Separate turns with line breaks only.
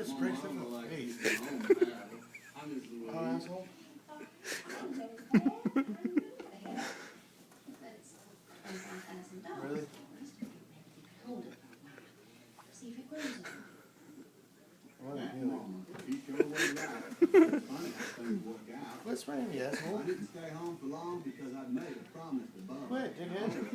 just breaks it from hey. Oh, asshole. Really? What's wrong, you asshole?
I didn't stay home for long because I'd made a promise to Bubba.
Quit, dickhead.